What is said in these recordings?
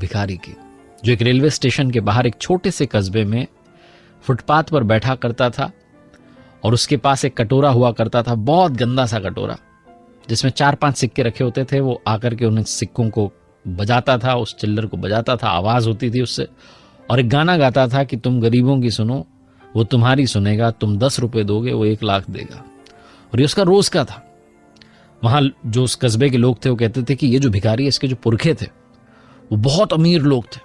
भिखारी की, जो एक रेलवे स्टेशन के बाहर एक छोटे से कस्बे में फुटपाथ पर बैठा करता था और उसके पास एक कटोरा हुआ करता था, बहुत गंदा सा कटोरा जिसमें 4-5 सिक्के रखे होते थे। वो आकर के उन सिक्कों को बजाता था, उस चिल्लर को बजाता था, आवाज होती थी उससे, और एक गाना गाता था कि तुम गरीबों की सुनो वो तुम्हारी सुनेगा, तुम 10 रुपए दोगे वो 1 लाख देगा। और ये उसका रोज का था। वहां जो उस कस्बे के लोग थे वो कहते थे कि ये जो भिखारी है इसके जो पुरखे थे वो बहुत अमीर लोग थे,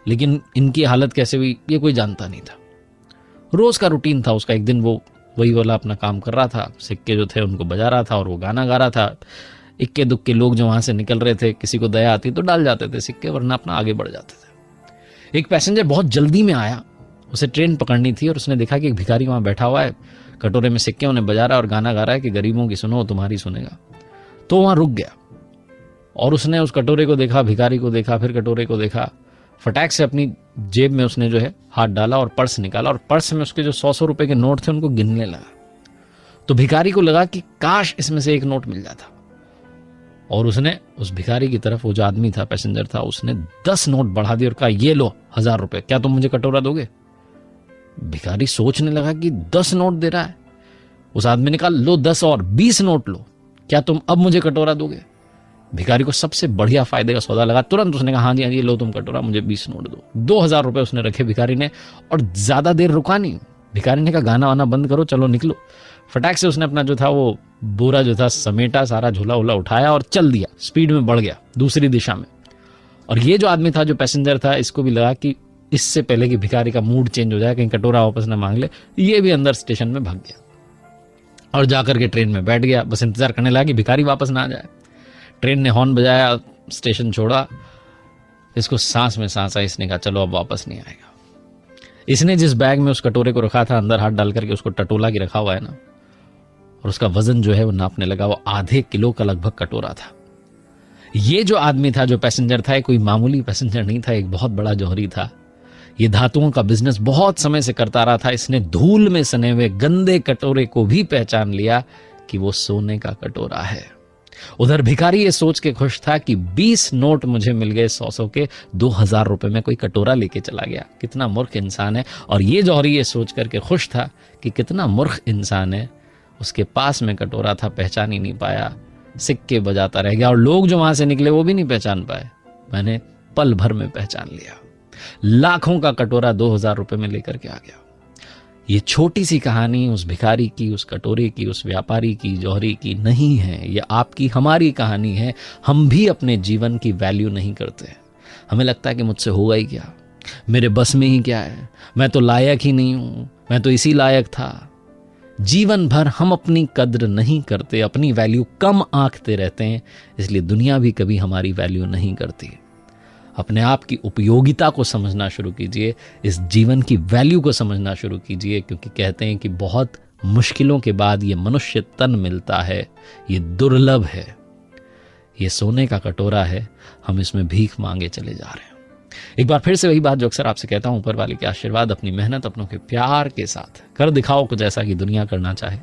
लेकिन इनकी हालत कैसे हुई ये कोई जानता नहीं था। रोज का रूटीन था उसका। एक दिन वो वही वाला अपना काम कर रहा था, सिक्के जो थे उनको बजा रहा था और वो गाना गा रहा था। इक्के दुक्के लोग जो वहां से निकल रहे थे, किसी को दया आती तो डाल जाते थे सिक्के, वरना अपना आगे बढ़ जाते थे। एक पैसेंजर बहुत जल्दी में आया, उसे ट्रेन पकड़नी थी और उसने देखा कि एक भिखारी वहां बैठा हुआ है, कटोरे में सिक्के उन्हें बजा रहा है और गाना गा रहा है कि गरीबों की सुनो तुम्हारी सुनेगा। तो वहां रुक गया और उसने उस कटोरे को देखा, भिखारी को देखा, फिर कटोरे को देखा। फटाक से अपनी जेब में उसने जो है हाथ डाला और पर्स निकाला और पर्स में उसके जो 100 रुपए के नोट थे उनको गिनने लगा। तो भिखारी को लगा कि काश इसमें से एक नोट मिल जाता, और उसने उस भिखारी की तरफ, वो जो आदमी था, पैसेंजर था, उसने 10 नोट बढ़ा दिए और कहा ये लो 1000 रुपए, क्या तुम मुझे कटोरा दोगे? भिखारी सोचने लगा कि 10 नोट दे रहा है। उस आदमी ने कहा लो 10 और 20 नोट लो, क्या तुम अब मुझे कटोरा दोगे? भिखारी को सबसे बढ़िया फायदे का सौदा लगा। तुरंत उसने कहा हाँ जी हाँ जी लो तुम कटोरा, मुझे 20 नोट दो। 2000 रुपए उसने रखे भिखारी ने, और ज्यादा देर रुका नहीं। भिखारी ने कहा गाना वाना बंद करो, चलो निकलो। फटाक से उसने अपना जो था वो बोरा जो था समेटा, सारा झोला उला उठाया और चल दिया, स्पीड में बढ़ गया दूसरी दिशा में। और ये जो आदमी था, जो पैसेंजर था, इसको भी लगा कि इससे पहले कि भिखारी का मूड चेंज हो जाए, कहीं कटोरा वापस ना मांग ले, ये भी अंदर स्टेशन में भाग गया और जाकर के ट्रेन में बैठ गया। बस इंतजार करने लगा कि भिखारी वापस ना आ जाए। ट्रेन ने हॉर्न बजाया, स्टेशन छोड़ा, इसको सांस में सांस आई। इसने कहा चलो अब वापस नहीं आएगा। इसने जिस बैग में उस कटोरे को रखा था, अंदर हाथ डाल करके उसको टटोला के रखा हुआ है ना, और उसका वजन जो है वो नापने लगा, वो आधे किलो का लगभग कटोरा था। ये जो आदमी था, जो पैसेंजर था, कोई मामूली पैसेंजर नहीं था, एक बहुत बड़ा जौहरी था। ये धातुओं का बिजनेस बहुत समय से करता रहा था। इसने धूल में सने हुए गंदे कटोरे को भी पहचान लिया कि वो सोने का कटोरा है। उधर भिखारी ये सोच के खुश था कि 20 नोट मुझे मिल गए 100 के, 2000 रुपए में कोई कटोरा लेके चला गया। कितना मूर्ख इंसान है। और ये जौहरी ये सोच करके खुश था कि कितना मूर्ख इंसान है, उसके पास में कटोरा था, पहचान ही नहीं पाया, सिक्के बजाता रह गया। और लोग जो वहां से निकले वो भी नहीं पहचान पाए। मैंने पल भर में पहचान लिया। लाखों का कटोरा 2000 रुपए में लेकर के आ गया। ये छोटी सी कहानी उस भिखारी की, उस कटोरे की, उस व्यापारी की, जौहरी की नहीं है। ये आपकी, हमारी कहानी है। हम भी अपने जीवन की वैल्यू नहीं करते। हमें लगता है कि मुझसे होगा ही क्या, मेरे बस में ही क्या है, मैं तो लायक ही नहीं हूं, मैं तो इसी लायक था। जीवन भर हम अपनी कद्र नहीं करते, अपनी वैल्यू कम आंकते रहते हैं, इसलिए दुनिया भी कभी हमारी वैल्यू नहीं करती। अपने आप की उपयोगिता को समझना शुरू कीजिए, इस जीवन की वैल्यू को समझना शुरू कीजिए, क्योंकि कहते हैं कि बहुत मुश्किलों के बाद ये मनुष्य तन मिलता है, ये दुर्लभ है, ये सोने का कटोरा है, हम इसमें भीख मांगे चले जा रहे हैं। एक बार फिर से वही बात जो अक्सर आपसे कहता हूं, ऊपर वाले के आशीर्वाद, अपनी मेहनत, अपनों के प्यार के साथ कर दिखाओ कुछ ऐसा कि दुनिया करना चाहे।